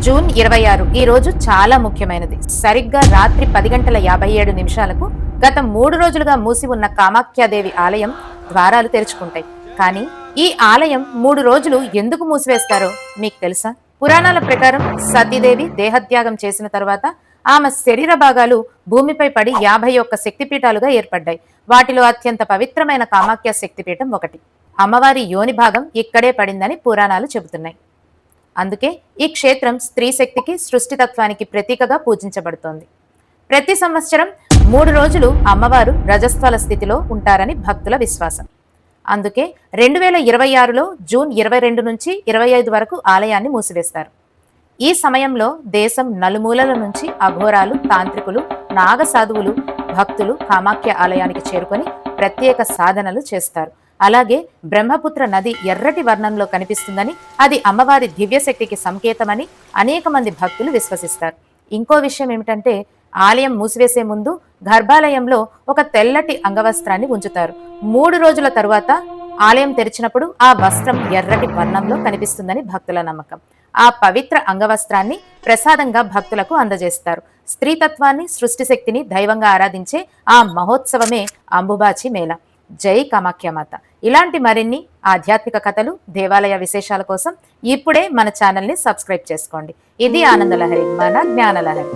June 26 ఈ రోజు చాలా ముఖ్యమైనది. సరిగ్గా రాత్రి 10:57 గత 3 రోజులుగా మూసి ఉన్న కామాఖ్యాదేవి ఆలయం ద్వారాలు తెరుచుకుంటాయి. కానీ ఈ ఆలయం 3 రోజులు ఎందుకు మూసివేస్తారో మీకు తెలుసా? పురాణాల ప్రకారం సతీదేవి దేహత్యాగం చేసిన తర్వాత ఆమె శరీర భాగాలు భూమిపై పడి 51 శక్తిపీఠాలుగా ఏర్పడ్డాయి. వాటిలో అత్యంత పవిత్రమైన కామాఖ్య శక్తిపీఠం ఒకటి. అమ్మవారి యోని భాగం ఇక్కడే పడిందని పురాణాలు చెబుతున్నాయి. అందుకే ఈ క్షేత్రం స్త్రీ శక్తికి, సృష్టితత్వానికి ప్రతీకగా పూజించబడుతోంది. ప్రతి సంవత్సరం 3 రోజులు అమ్మవారు రజస్వల స్థితిలో ఉంటారని భక్తుల విశ్వాసం. అందుకే 2026లో జూన్ 22 నుంచి 25 వరకు ఆలయాన్ని మూసివేస్తారు. ఈ సమయంలో దేశం నలుమూలల నుంచి అఘోరాలు, తాంత్రికులు, నాగసాధువులు, భక్తులు కామాఖ్య ఆలయానికి చేరుకొని ప్రత్యేక సాధనలు చేస్తారు. అలాగే బ్రహ్మపుత్ర నది ఎర్రటి వర్ణంలో కనిపిస్తుందని, అది అమ్మవారి దివ్యశక్తికి సంకేతమని అనేక మంది భక్తులు విశ్వసిస్తారు. ఇంకో విషయం ఏమిటంటే, ఆలయం మూసివేసే ముందు గర్భాలయంలో ఒక తెల్లటి అంగవస్త్రాన్ని ఉంచుతారు. 3 రోజుల తరువాత ఆలయం తెరిచినప్పుడు ఆ వస్త్రం ఎర్రటి వర్ణంలో కనిపిస్తుందని భక్తుల నమ్మకం. ఆ పవిత్ర అంగవస్త్రాన్ని ప్రసాదంగా భక్తులకు అందజేస్తారు. స్త్రీతత్వాన్ని, సృష్టి శక్తిని దైవంగా ఆరాధించే ఆ మహోత్సవమే అంబుబాచి మేళ. జై కామాఖ్యమాత. ఇలాంటి మరిన్ని ఆధ్యాత్మిక కథలు, దేవాలయ విశేషాల కోసం ఇప్పుడే మన ఛానల్ని సబ్స్క్రైబ్ చేసుకోండి. ఇది ఆనందలహరి, మన జ్ఞానలహరి.